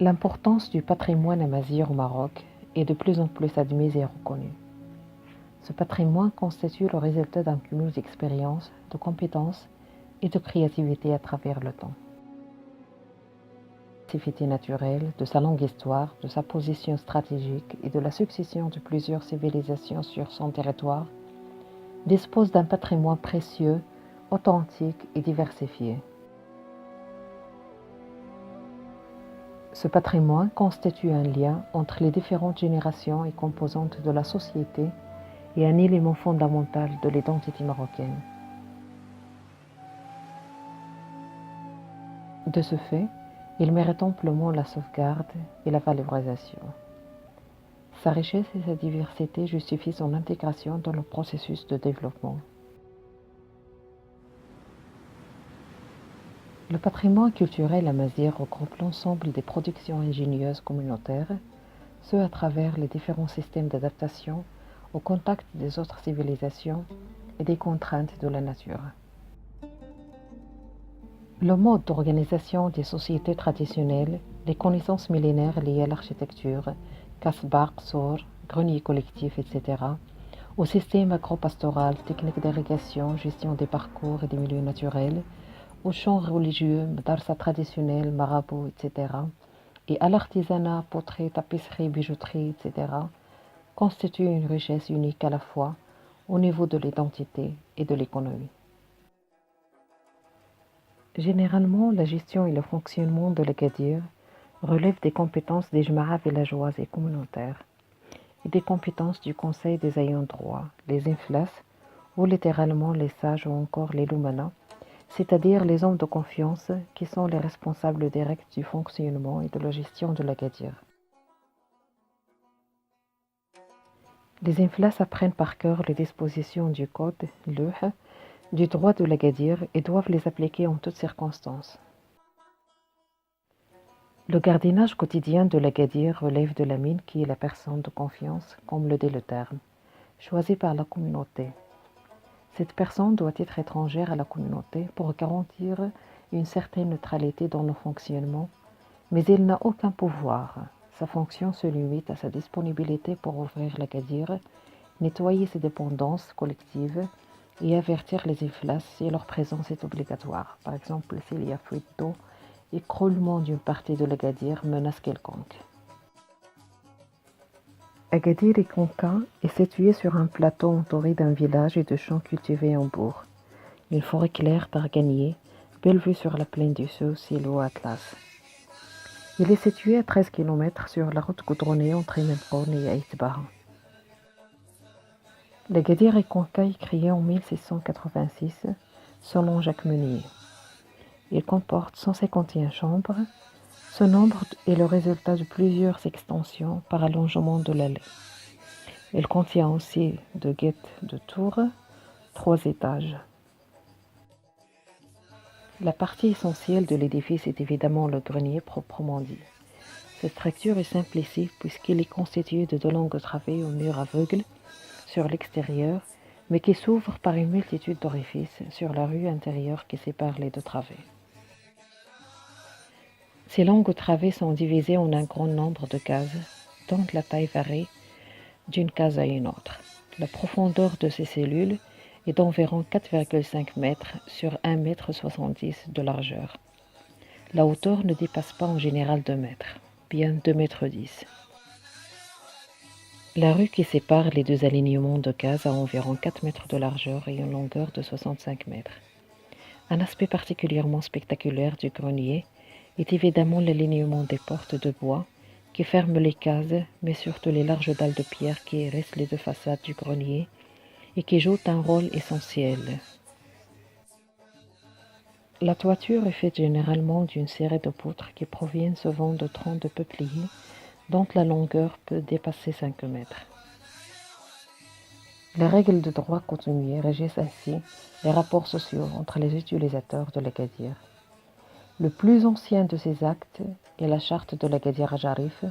L'importance du patrimoine amazigh au Maroc est de plus en plus admise et reconnue. Ce patrimoine constitue le résultat d'un cumul d'expériences, de compétences et de créativité à travers le temps. De sa spécificité naturelle, de sa longue histoire, de sa position stratégique et de la succession de plusieurs civilisations sur son territoire, dispose d'un patrimoine précieux, authentique et diversifié. Ce patrimoine constitue un lien entre les différentes générations et composantes de la société et un élément fondamental de l'identité marocaine. De ce fait, il mérite amplement la sauvegarde et la valorisation. Sa richesse et sa diversité justifient son intégration dans le processus de développement. Le patrimoine culturel amazigh regroupe l'ensemble des productions ingénieuses communautaires, ce à travers les différents systèmes d'adaptation au contact des autres civilisations et des contraintes de la nature. Le mode d'organisation des sociétés traditionnelles, les connaissances millénaires liées à l'architecture, kasbah, sor, grenier collectif, etc., au système agropastoral, techniques d'irrigation, gestion des parcours et des milieux naturels, aux chants religieux, darsa traditionnels, marabouts, etc., et à l'artisanat, poterie, tapisserie, bijouterie, etc., constituent une richesse unique à la fois au niveau de l'identité et de l'économie. Généralement, la gestion et le fonctionnement de l'Agadir relèvent des compétences des jma'a villageoises et communautaires et des compétences du Conseil des ayants droit, les inflas, ou littéralement les sages ou encore les lumana, c'est-à-dire les hommes de confiance qui sont les responsables directs du fonctionnement et de la gestion de l'Agadir. Les inflas apprennent par cœur les dispositions du code, du droit de l'Agadir et doivent les appliquer en toutes circonstances. Le gardiennage quotidien de l'Agadir relève de l'amine qui est la personne de confiance, comme le dit le terme, choisie par la communauté. Cette personne doit être étrangère à la communauté pour garantir une certaine neutralité dans le fonctionnement, mais il n'a aucun pouvoir. Sa fonction se limite à sa disponibilité pour ouvrir l'Agadir, nettoyer ses dépendances collectives et avertir les inflas si leur présence est obligatoire, par exemple s'il y a fuite d'eau, écroulement d'une partie de l'Agadir, menace quelconque. Agadir et Konka est situé sur un plateau entouré d'un village et de champs cultivés en bourg. Une forêt claire d'arganiers, belle vue sur la plaine du Souss et l'eau Atlas. Il est situé à 13 km sur la route goudronnée entre Memphone et Aïtbah. L'Agadir et Konka est créé en 1686 selon Jacques Meunier. Il comporte 151 chambres. Ce nombre est le résultat de plusieurs extensions par allongement de l'allée. Il contient aussi deux guettes de tours, 3 étages. La partie essentielle de l'édifice est évidemment le grenier proprement dit. Cette structure est simple ici puisqu'il est constitué de 2 longues travées aux murs aveugles sur l'extérieur, mais qui s'ouvrent par une multitude d'orifices sur la rue intérieure qui sépare les 2 travées. Ces longues travées sont divisées en un grand nombre de cases, dont la taille varie d'une case à une autre. La profondeur de ces cellules est d'environ 4,5 mètres sur 1,70 m de largeur. La hauteur ne dépasse pas en général 2 mètres, bien 2,10 mètres. La rue qui sépare les 2 alignements de cases a environ 4 mètres de largeur et une longueur de 65 mètres. Un aspect particulièrement spectaculaire du grenier est évidemment l'alignement des portes de bois qui ferment les cases, mais surtout les larges dalles de pierre qui hérissent les 2 façades du grenier et qui jouent un rôle essentiel. La toiture est faite généralement d'une série de poutres qui proviennent souvent de troncs de peupliers dont la longueur peut dépasser 5 mètres. Les règles de droit coutumier régissent ainsi les rapports sociaux entre les utilisateurs de l'Agadir. Le plus ancien de ces actes est la charte de l'Agadir Ajarif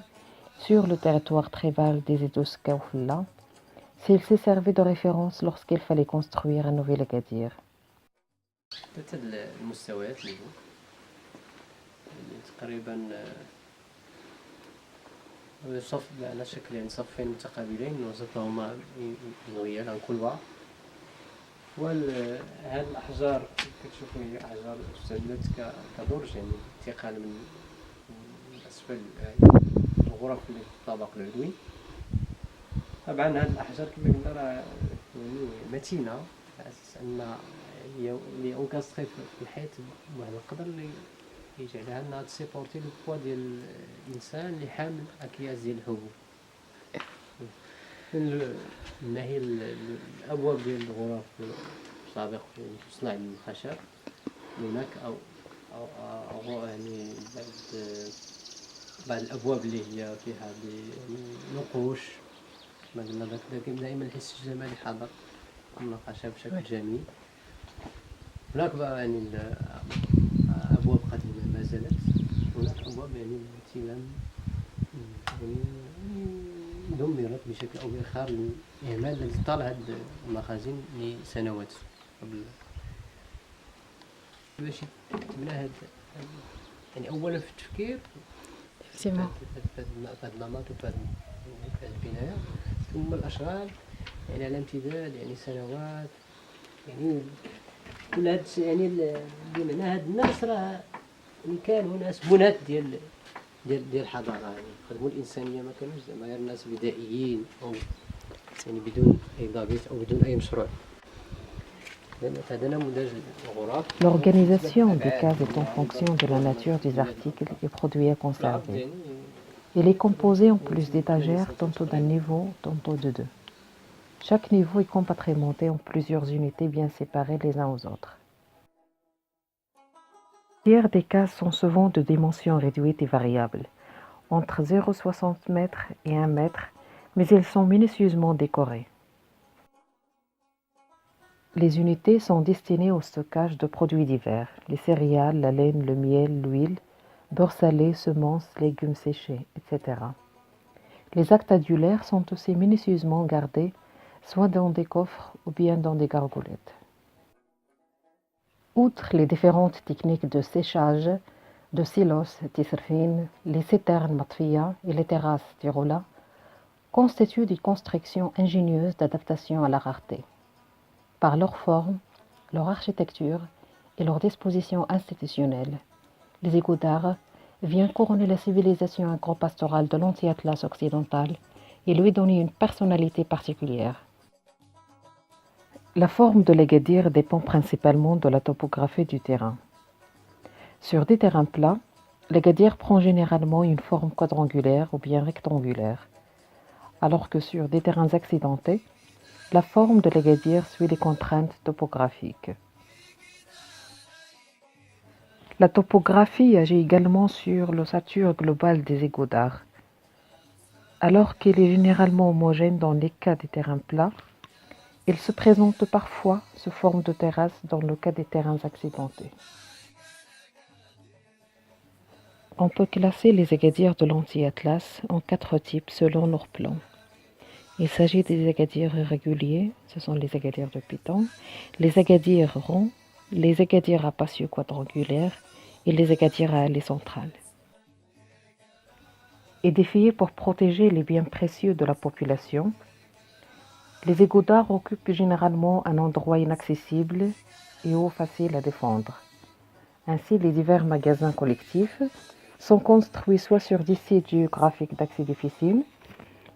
sur le territoire tribal des Idous Kaoufla. Celle-ci servait de référence lorsqu'il fallait construire un nouvel Agadir. المستويات اللي تقريبا صف على شكل يعني صفين متقابلين وسطهما نوية عن كل واحد. هاد الأحجار كتشوفوا هي أحجار استعملت كبرج يعني انتقال من أسفل يعني الغرف اللي في الطابق العلوي. طبعا هاد الأحجار كما قلنا راه يعني متينة على أساس أن هي اللي أونكاستخي في الحيط بواحد القدر اللي يجعلها أنها تسيبورتي لو بوا ديال الإنسان اللي حامل أكياس ديال الحبوب. من ناحية الأبواب ديال الغرف السابق تصنع من الخشب هناك أو يعني بعض الأبواب اللي هي فيها يعني نقوش كما قلنا دائما الحس الجمالي حاضر من الخشب بشكل جميل. هناك بقى يعني أبواب قديمة ما زالت، هناك أبواب يعني التي لم دمرت بشكل أو بآخر لإهمال الذي طال هذه المخازن لسنوات قبل. باش تبنى هاد يعني أولا في التفكير في هاد النمط وفي هاد البناية، ثم الأشغال يعني على امتداد يعني سنوات يعني كل هاد يعني بمعنى هاد الناس راه يعني كانوا ناس بنات ديال الحضارة يعني خدموا الإنسانية، ما كانوش زعما غير ناس بدائيين أو يعني بدون أي ضابط أو بدون أي مشروع. L'organisation des cases est en fonction de la nature des articles et produits à conserver. Il est composé en plus d'étagères, tantôt d'un niveau, tantôt de deux. Chaque niveau est compartimenté en plusieurs unités bien séparées les uns aux autres. Les tiers des cases sont souvent de dimensions réduites et variables, entre 0,60 m et 1 m, mais elles sont minutieusement décorées. Les unités sont destinées au stockage de produits divers, les céréales, la laine, le miel, l'huile, beurre salé, semences, légumes séchés, etc. Les actes adulaires sont aussi minutieusement gardés, soit dans des coffres ou bien dans des gargoulettes. Outre les différentes techniques de séchage, de silos, tisserfine, les citernes matfia et les terrasses tirola constituent des constructions ingénieuses d'adaptation à la rareté. Par leur forme, leur architecture et leur disposition institutionnelle, les égouts d'art viennent couronner la civilisation agro-pastorale de l'anti-Atlas occidental et lui donner une personnalité particulière. La forme de l'Agadir dépend principalement de la topographie du terrain. Sur des terrains plats, l'Agadir prend généralement une forme quadrangulaire ou bien rectangulaire, alors que sur des terrains accidentés, la forme de l'Agadir suit les contraintes topographiques. La topographie agit également sur l'ossature globale des égouts d'art. Alors qu'il est généralement homogène dans les cas des terrains plats, il se présente parfois sous forme de terrasse dans le cas des terrains accidentés. On peut classer les agadirs de l'anti-Atlas en 4 types selon leur plan. Il s'agit des agadirs irréguliers, ce sont les agadirs de Python, les agadirs ronds, les agadirs rapacieux quadrangulaires et les agadirs à allée centrale. Édifiés pour protéger les biens précieux de la population, les égouts d'art occupent généralement un endroit inaccessible et haut facile à défendre. Ainsi, les divers magasins collectifs sont construits soit sur des sites géographiques d'accès difficile,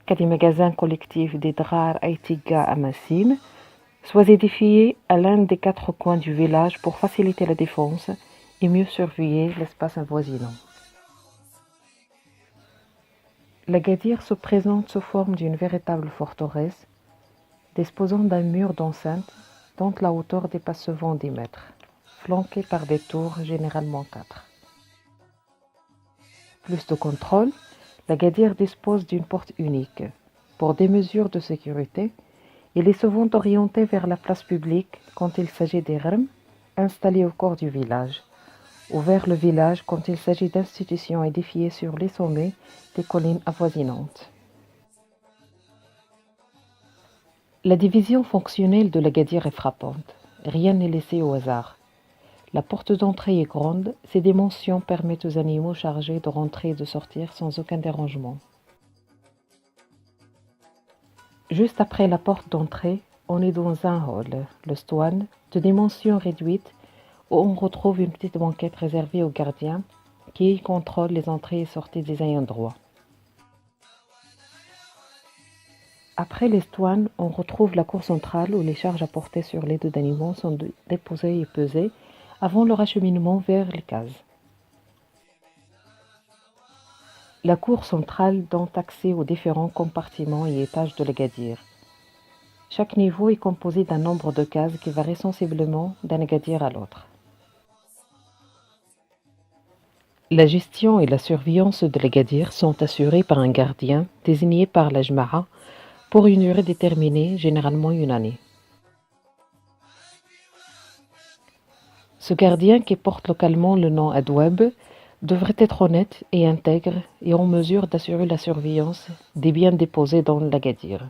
qu'à des magasins collectifs des Drar, Aïtiga, à Massine, soit édifiés à l'un des 4 coins du village pour faciliter la défense et mieux surveiller l'espace avoisinant. L'Agadir se présente sous forme d'une véritable forteresse, disposant d'un mur d'enceinte dont la hauteur dépasse souvent 10 mètres, flanqué par des tours, généralement 4. Plus de contrôle, l'Agadir dispose d'une porte unique. Pour des mesures de sécurité, il est souvent orienté vers la place publique quand il s'agit des rmes installés au corps du village, ou vers le village quand il s'agit d'institutions édifiées sur les sommets des collines avoisinantes. La division fonctionnelle de l'Agadir est frappante. Rien n'est laissé au hasard. La porte d'entrée est grande, ses dimensions permettent aux animaux chargés de rentrer et de sortir sans aucun dérangement. Juste après la porte d'entrée, on est dans un hall, le stouan, de dimension réduite, où on retrouve une petite banquette réservée aux gardiens qui contrôlent les entrées et sorties des ayants droit. Après les stouans, on retrouve la cour centrale où les charges à porter sur les dos d'animaux sont déposées et pesées avant leur acheminement vers les cases. La cour centrale donne accès aux différents compartiments et étages de l'Agadir. Chaque niveau est composé d'un nombre de cases qui varie sensiblement d'un Agadir à l'autre. La gestion et la surveillance de l'Agadir sont assurées par un gardien désigné par la Jma'a pour une durée déterminée, généralement une année. Ce gardien, qui porte localement le nom Adweb, devrait être honnête et intègre et en mesure d'assurer la surveillance des biens déposés dans l'Agadir.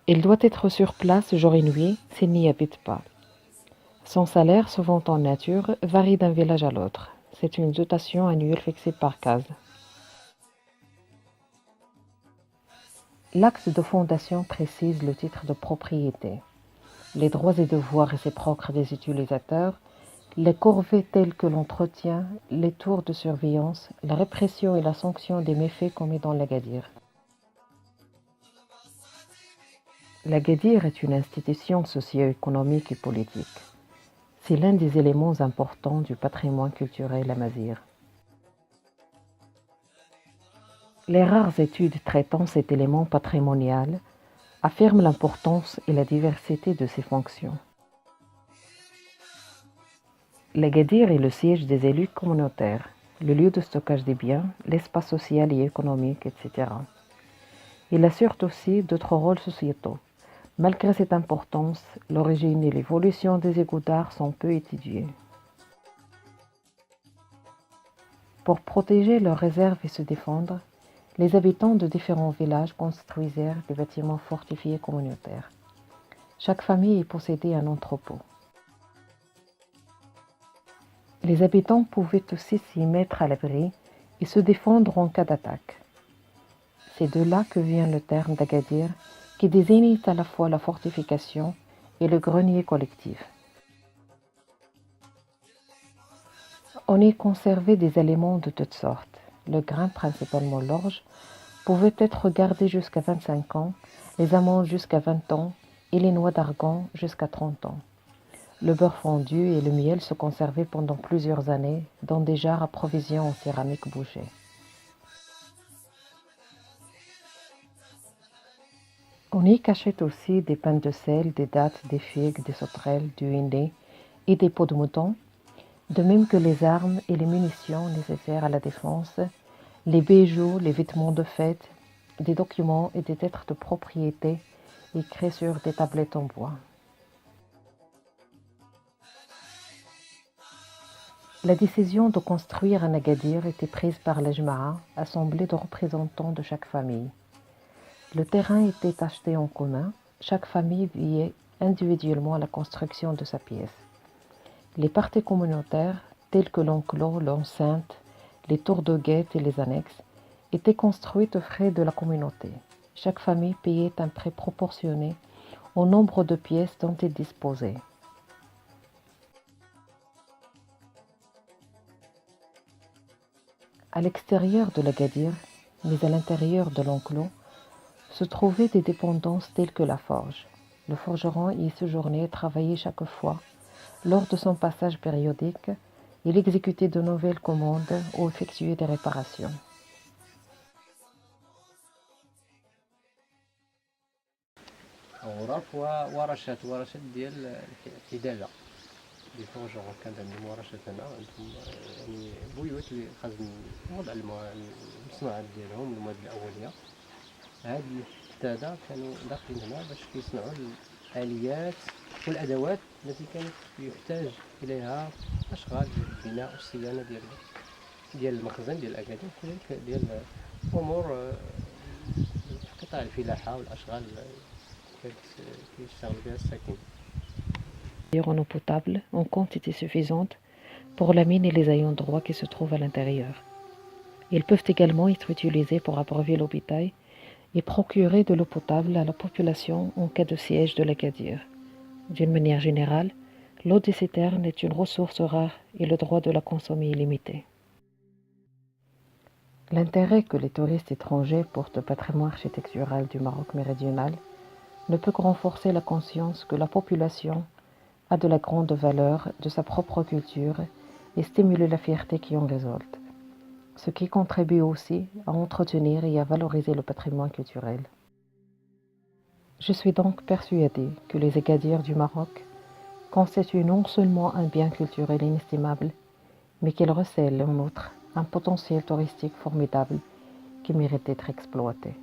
Il doit être sur place jour et nuit s'il n'y habite pas. Son salaire, souvent en nature, varie d'un village à l'autre. C'est une dotation annuelle fixée par case. L'acte de fondation précise le titre de propriété, les droits et devoirs réciproques des utilisateurs, les corvées telles que l'entretien, les tours de surveillance, la répression et la sanction des méfaits commis dans l'Agadir. L'Agadir est une institution socio-économique et politique. C'est l'un des éléments importants du patrimoine culturel amazigh. Les rares études traitant cet élément patrimonial affirment l'importance et la diversité de ses fonctions. L'Agadir est le siège des élus communautaires, le lieu de stockage des biens, l'espace social et économique, etc. Il assure aussi d'autres rôles sociétaux. Malgré cette importance, l'origine et l'évolution des égouts d'art sont peu étudiées. Pour protéger leurs réserves et se défendre, les habitants de différents villages construisirent des bâtiments fortifiés communautaires. Chaque famille y possédait un entrepôt. Les habitants pouvaient aussi s'y mettre à l'abri et se défendre en cas d'attaque. C'est de là que vient le terme d'Agadir, qui désigne à la fois la fortification et le grenier collectif. On y conservait des aliments de toutes sortes. Le grain, principalement l'orge, pouvait être gardé jusqu'à 25 ans, les amandes jusqu'à 20 ans et les noix d'argan jusqu'à 30 ans. Le beurre fondu et le miel se conservaient pendant plusieurs années dans des jarres à provisions en céramique bouchée. On y cachait aussi des pains de sel, des dattes, des figues, des sauterelles, du hindi et des peaux de mouton, de même que les armes et les munitions nécessaires à la défense, les bijoux, les vêtements de fête, des documents et des titres de propriété écrits sur des tablettes en bois. La décision de construire un Agadir était prise par la Jma'a, assemblée de représentants de chaque famille. Le terrain était acheté en commun, chaque famille veillait individuellement à la construction de sa pièce. Les parties communautaires, telles que l'enclos, l'enceinte, les tours de guette et les annexes, étaient construites aux frais de la communauté. Chaque famille payait un prix proportionné au nombre de pièces dont elle disposait. À l'extérieur de l'Agadir, mais à l'intérieur de l'enclos, se trouvaient des dépendances telles que la forge. Le forgeron y séjournait et travaillait chaque fois. Lors de son passage périodique, il exécutait de nouvelles commandes ou effectuait des réparations. غرف وورشات ديال الحداده اللي فوجهم كانت عندهم ورشات هنا عندهم يعني بيوت اللي خازن وضع المصنوعات ديالهم المواد الاوليه. هاد الحداده كانوا داخلين هنا باش كيصنعوا الاليات والادوات التي كانت يحتاج اليها اشغال البناء والصيانه ديال المخزن ديال الاكادير وكذلك ديال امور قطاع الفلاحه والاشغال En eau potable en quantité suffisante pour la mine et les ayants droit qui se trouvent à l'intérieur. Ils peuvent également être utilisés pour abreuver l'hôpital et procurer de l'eau potable à la population en cas de siège de l'Agadir. D'une manière générale, l'eau des citernes est une ressource rare et le droit de la consommer est limité. L'intérêt que les touristes étrangers portent au patrimoine architectural du Maroc méridional ne peut que renforcer la conscience que la population a de la grande valeur de sa propre culture et stimuler la fierté qui en résulte, ce qui contribue aussi à entretenir et à valoriser le patrimoine culturel. Je suis donc persuadée que les Agadirs du Maroc constituent non seulement un bien culturel inestimable, mais qu'ils recèlent en outre un potentiel touristique formidable qui mérite d'être exploité.